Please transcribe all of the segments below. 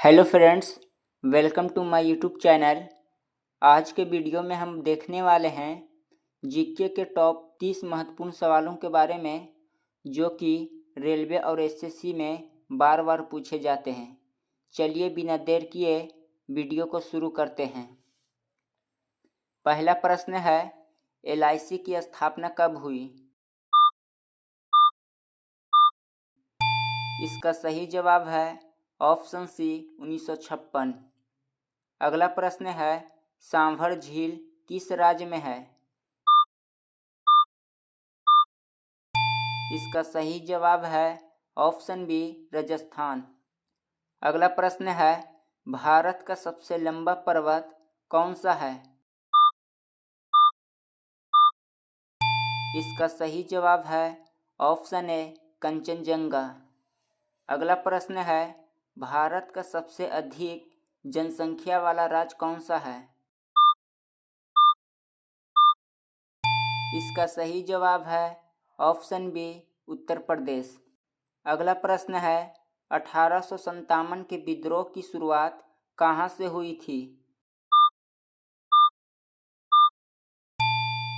Hello friends, welcome to my YouTube channel. आज के video में हम देखने वाले हैं जीके के टॉप 30 महत्वपूर्ण सवालों के बारे में, जो कि रेलवे और एसएससी में बार बार पूछे जाते हैं। चलिए बिना देर किए वीडियो को शुरू करते हैं। पहला प्रश्न है, एलआईसी की स्थापना कब हुई? इसका सही जवाब है ऑप्शन सी 1956। अगला प्रश्न है, सांभर झील किस राज्य में है? इसका सही जवाब है ऑप्शन बी राजस्थान। अगला प्रश्न है, भारत का सबसे लंबा पर्वत कौन सा है? इसका सही जवाब है ऑप्शन ए कंचनजंगा। अगला प्रश्न है, भारत का सबसे अधिक जनसंख्या वाला राज्य कौन सा है? इसका सही जवाब है ऑप्शन बी उत्तर प्रदेश। अगला प्रश्न है, 1857 के विद्रोह की शुरुआत कहाँ से हुई थी?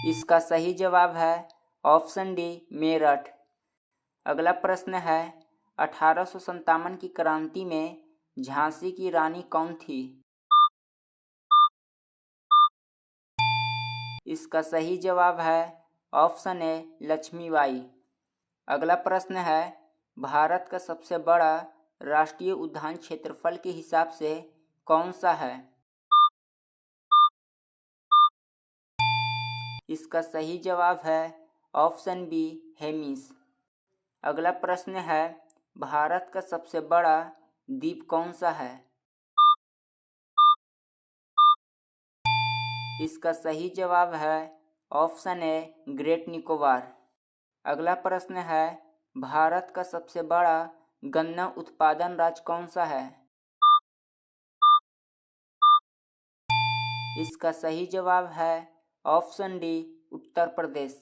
इसका सही जवाब है ऑप्शन डी मेरठ। अगला प्रश्न है, 1857 की क्रांति में झांसी की रानी कौन थी? इसका सही जवाब है ऑप्शन ए लक्ष्मीबाई। अगला प्रश्न है, भारत का सबसे बड़ा राष्ट्रीय उद्यान क्षेत्रफल के हिसाब से कौन सा है? इसका सही जवाब है ऑप्शन बी हेमिस। अगला प्रश्न है, भारत का सबसे बड़ा द्वीप कौन सा है? इसका सही जवाब है ऑप्शन ए ग्रेट निकोबार। अगला प्रश्न है, भारत का सबसे बड़ा गन्ना उत्पादन राज्य कौन सा है? इसका सही जवाब है ऑप्शन डी उत्तर प्रदेश।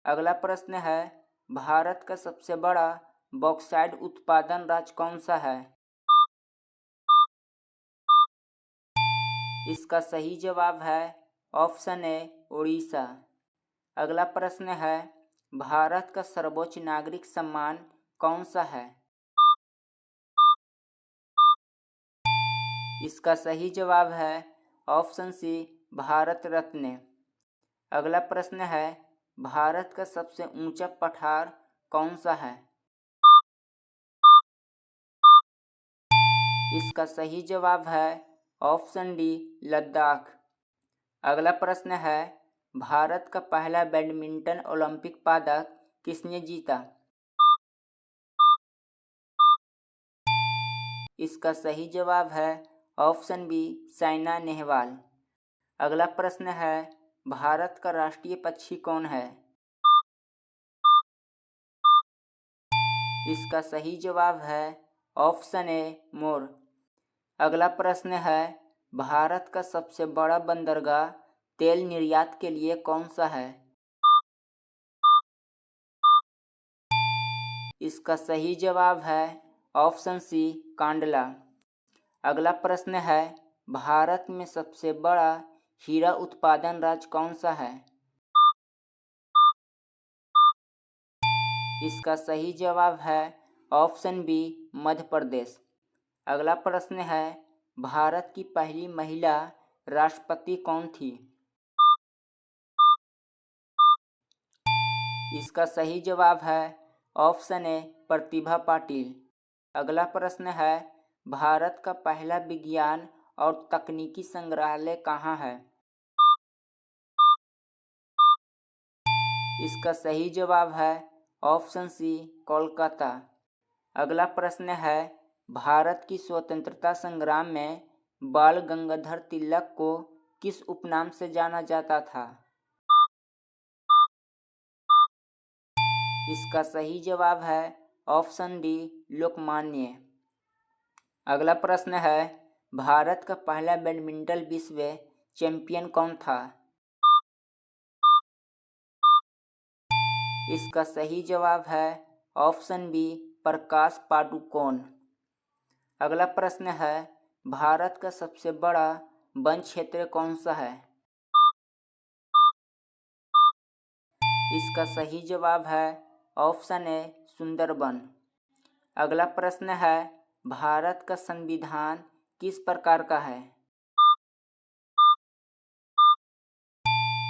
अगला प्रश्न है, भारत का सबसे बड़ा बॉक्साइट उत्पादन राज्य कौन सा है? इसका सही जवाब है ऑप्शन ए उड़ीसा। अगला प्रश्न है, भारत का सर्वोच्च नागरिक सम्मान कौन सा है? इसका सही जवाब है ऑप्शन सी भारत रत्न। अगला प्रश्न है, भारत का सबसे ऊंचा पठार कौन सा है? इसका सही जवाब है ऑप्शन डी लद्दाख। अगला प्रश्न है, भारत का पहला बैडमिंटन ओलंपिक पदक किसने जीता? इसका सही जवाब है ऑप्शन बी साइना नेहवाल। अगला प्रश्न है, भारत का राष्ट्रीय पक्षी कौन है? इसका सही जवाब है ऑप्शन ए मोर। अगला प्रश्न है, भारत का सबसे बड़ा बंदरगाह तेल निर्यात के लिए कौन सा है? इसका सही जवाब है ऑप्शन सी कांडला। अगला प्रश्न है, भारत में सबसे बड़ा हीरा उत्पादन राज्य कौन सा है? इसका सही जवाब है ऑप्शन बी मध्य प्रदेश। अगला प्रश्न है, भारत की पहली महिला राष्ट्रपति कौन थी? इसका सही जवाब है ऑप्शन ए प्रतिभा पाटिल। अगला प्रश्न है, भारत का पहला विज्ञान और तकनीकी संग्रहालय कहाँ है? इसका सही जवाब है ऑप्शन सी कोलकाता। अगला प्रश्न है, भारत की स्वतंत्रता संग्राम में बाल गंगाधर तिलक को किस उपनाम से जाना जाता था? इसका सही जवाब है ऑप्शन डी लोकमान्य। अगला प्रश्न है, भारत का पहला बैडमिंटन विश्व चैंपियन कौन था? इसका सही जवाब है ऑप्शन बी प्रकाश पाडुकोन। अगला प्रश्न है, भारत का सबसे बड़ा वन क्षेत्र कौन सा है? इसका सही जवाब है ऑप्शन ए सुंदरबन। अगला प्रश्न है, भारत का संविधान किस प्रकार का है?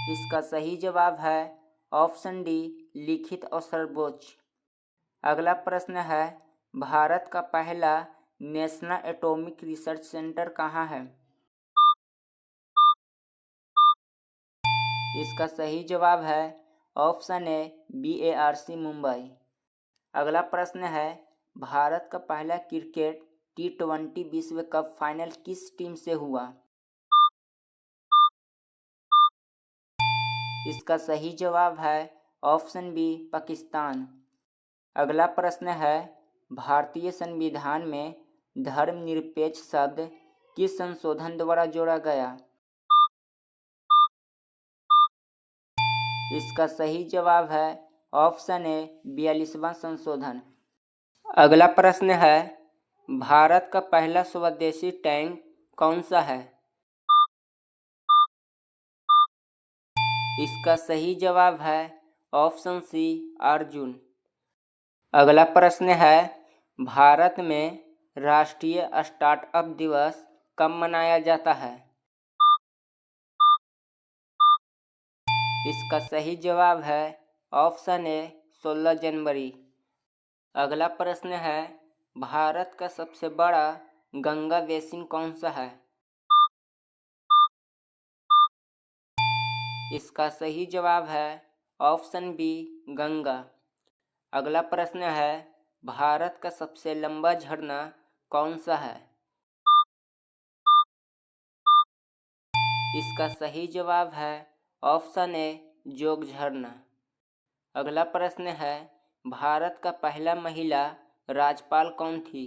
इसका सही जवाब है ऑप्शन डी लिखित और सर्वोच्च। अगला प्रश्न है, भारत का पहला नेशनल एटॉमिक रिसर्च सेंटर कहाँ है? इसका सही जवाब है ऑप्शन ए BARC मुंबई। अगला प्रश्न है, भारत का पहला क्रिकेट T20 विश्व कप फाइनल किस टीम से हुआ? इसका सही जवाब है ऑप्शन बी पाकिस्तान। अगला प्रश्न है, भारतीय संविधान में धर्मनिरपेक्ष शब्द किस संशोधन द्वारा जोड़ा गया? इसका सही जवाब है ऑप्शन ए 42वां संशोधन। अगला प्रश्न है, भारत का पहला स्वदेशी टैंक कौन सा है? इसका सही जवाब है ऑप्शन सी अर्जुन। अगला प्रश्न है, भारत में राष्ट्रीय स्टार्टअप दिवस कब मनाया जाता है? इसका सही जवाब है ऑप्शन ए 16 जनवरी। अगला प्रश्न है, भारत का सबसे बड़ा गंगा बेसिन कौन सा है? इसका सही जवाब है ऑप्शन बी गंगा। अगला प्रश्न है, भारत का सबसे लंबा झरना कौन सा है? इसका सही जवाब है ऑप्शन ए जोग झरना। अगला प्रश्न है, भारत का पहला महिला राज्यपाल कौन थी?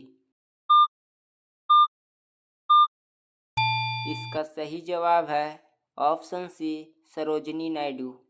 इसका सही जवाब है ऑप्शन सी सरोजिनी नायडू।